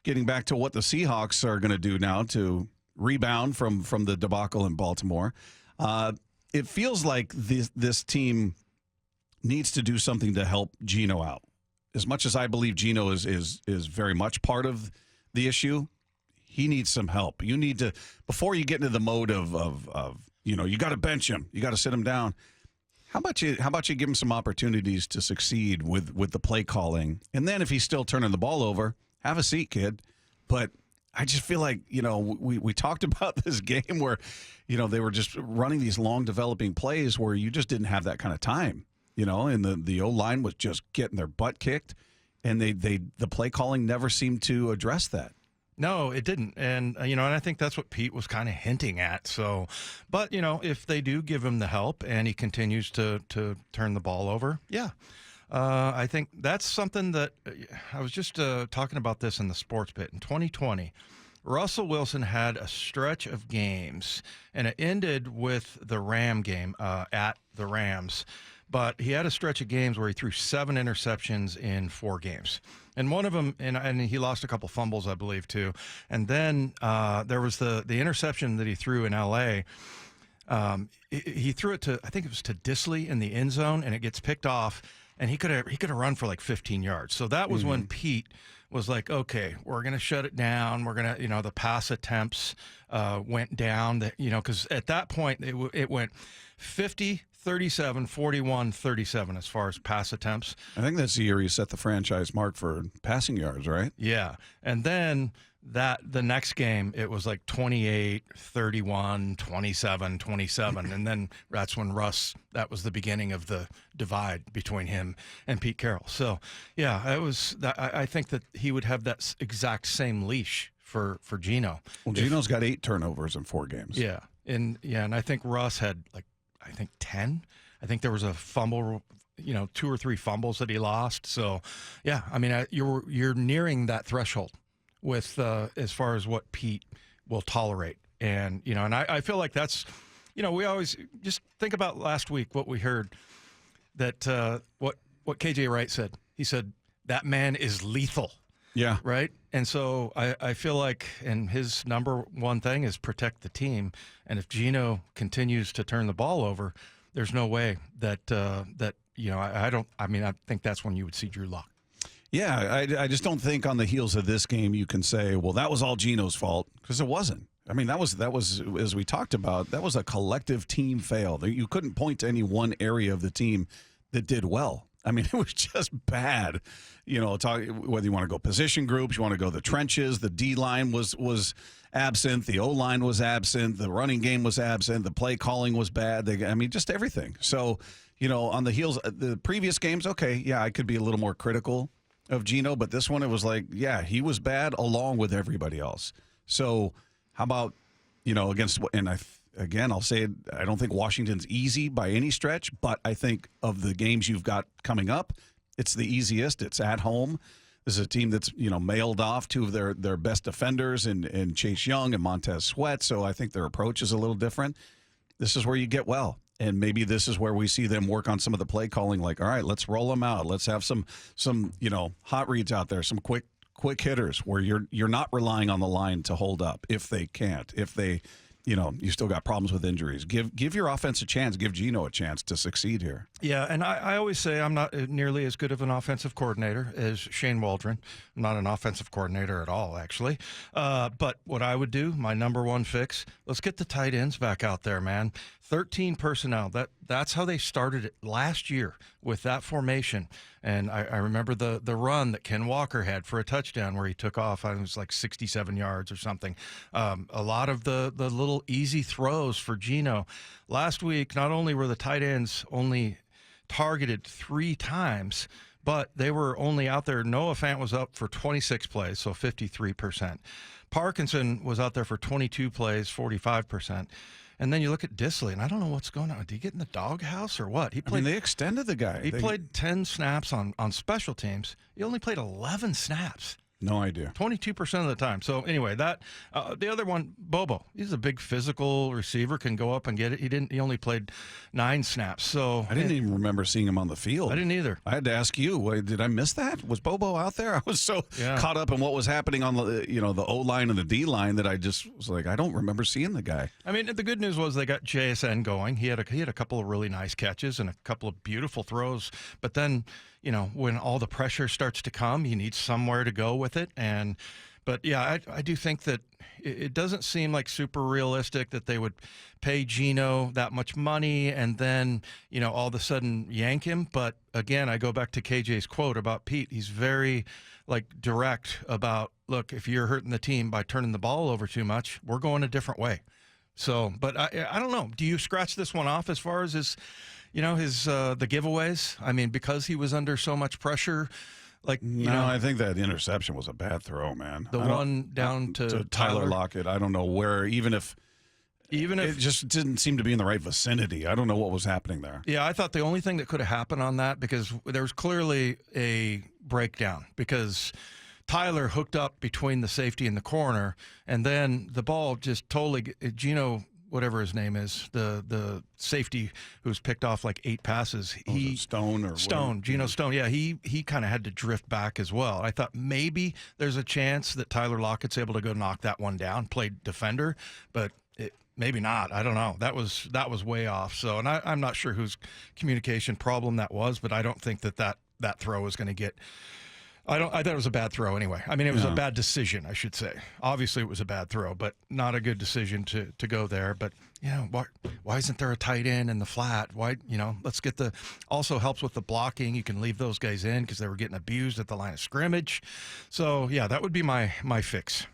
getting back to what the Seahawks are going to do now to rebound from the debacle in Baltimore. It feels like this team needs to do something to help Geno out. As much as I believe Geno is very much part of the issue, he needs some help. You need to, before you get into the mode of you got to bench him, you got to sit him down. How about you give him some opportunities to succeed with the play calling, and then if he's still turning the ball over, have a seat, kid. But I just feel like, we talked about this game where, they were just running these long developing plays where you just didn't have that kind of time, and the O-line was just getting their butt kicked, and the play calling never seemed to address that. No, it didn't. And, and I think that's what Pete was kind of hinting at. So, but, if they do give him the help and he continues to turn the ball over, yeah. I think that's something that I was just talking about this in the sports pit. In 2020, Russell Wilson had a stretch of games, and it ended with the Ram game at the Rams. But he had a stretch of games where he threw 7 interceptions in 4 games. And one of them, and he lost a couple fumbles, I believe, too. And then there was the interception that he threw in L.A., he threw it to, I think it was to Disley in the end zone, and it gets picked off. And he could have run for like 15 yards. So that was when Pete was like, okay, we're going to shut it down. We're going to, the pass attempts went down. Because at that point it went 50, 37, 41, 37 as far as pass attempts. I think that's the year he set the franchise mark for passing yards, right? Yeah. And then the next game, it was like 28, 31, 27, 27. And then that's when that was the beginning of the divide between him and Pete Carroll. So, yeah, I think that he would have that exact same leash for Geno. Well, Geno's got 8 turnovers in 4 games. Yeah. And I think Russ had 10. I think there was a fumble, 2 or 3 fumbles that he lost. So, yeah, I mean, you're nearing that threshold with as far as what Pete will tolerate. And, and I feel like that's, we always just think about last week what we heard that what KJ Wright said. He said, that man is lethal. Yeah. Right? And so I feel like, and his number one thing is protect the team. And if Geno continues to turn the ball over, there's no way that I think that's when you would see Drew Lock. Yeah, I just don't think on the heels of this game you can say, well, that was all Geno's fault, because it wasn't. I mean, that was as we talked about, that was a collective team fail. You couldn't point to any one area of the team that did well. I mean, it was just bad. Whether you want to go position groups, you want to go the trenches, the D-line was absent, the O-line was absent, the running game was absent, the play calling was bad. Just everything. So, on the heels of the previous games, okay, yeah, I could be a little more critical of Geno, but this one, it was like, yeah, he was bad along with everybody else. So how about, against, and I'll say it, I don't think Washington's easy by any stretch, but I think of the games you've got coming up, it's the easiest. It's at home. This is a team that's, mailed off 2 of their best defenders in Chase Young and Montez Sweat, so I think their approach is a little different. This is where you get well. And maybe this is where we see them work on some of the play calling, like, all right, let's roll them out. Let's have some hot reads out there, some quick hitters where you're not relying on the line to hold up if they can't. If they, you still got problems with injuries. Give your offense a chance. Give Geno a chance to succeed here. Yeah, and I always say I'm not nearly as good of an offensive coordinator as Shane Waldron. I'm not an offensive coordinator at all, actually. But what I would do, my number one fix, let's get the tight ends back out there, man. 13 personnel. That's how they started it last year with that formation. And I remember the run that Ken Walker had for a touchdown where he took off. I think it was like 67 yards or something. A lot of the little easy throws for Geno. Last week, not only were the tight ends only targeted 3 times, but they were only out there. Noah Fant was up for 26 plays, so 53%. Parkinson was out there for 22 plays, 45%. And then you look at Disley, and I don't know what's going on. Did he get in the doghouse or what? They extended the guy. He played 10 snaps on special teams. He only played 11 snaps. No idea. 22% of the time. So anyway, that the other one, Bobo, he's a big physical receiver, can go up and get it. He only played 9 snaps. So I didn't even remember seeing him on the field. I didn't either. I had to ask you, did I miss that? Was Bobo out there? I was so caught up in what was happening on the the O line and the D line that I just was like, I don't remember seeing the guy. I mean, the good news was they got JSN going. He had a couple of really nice catches and a couple of beautiful throws. But then, when all the pressure starts to come, you need somewhere to go with it. But yeah, I do think that it doesn't seem like super realistic that they would pay Geno that much money and then, all of a sudden yank him. But again, I go back to KJ's quote about Pete. He's very direct about, look, if you're hurting the team by turning the ball over too much, we're going a different way. So, but I don't know. Do you scratch this one off as far as his the giveaways? I mean, because he was under so much pressure. I think that interception was a bad throw, man. The one down to Tyler Lockett. I don't know where, even if it just didn't seem to be in the right vicinity. I don't know what was happening there. Yeah, I thought the only thing that could have happened on that, because there was clearly a breakdown, because Tyler hooked up between the safety and the corner, and then the ball just totally, Geno, whatever his name is, the safety who's picked off 8 passes. Geno Stone. Yeah, he kind of had to drift back as well. I thought maybe there's a chance that Tyler Lockett's able to go knock that one down, play defender, but maybe not. I don't know. That was way off. So, and I'm not sure whose communication problem that was, but I don't think that throw was going to get. I thought it was a bad throw anyway. I mean, it was a bad decision, I should say. Obviously, it was a bad throw, but not a good decision to go there. But, why isn't there a tight end in the flat? Why, let's get also helps with the blocking. You can leave those guys in because they were getting abused at the line of scrimmage. So, yeah, that would be my fix.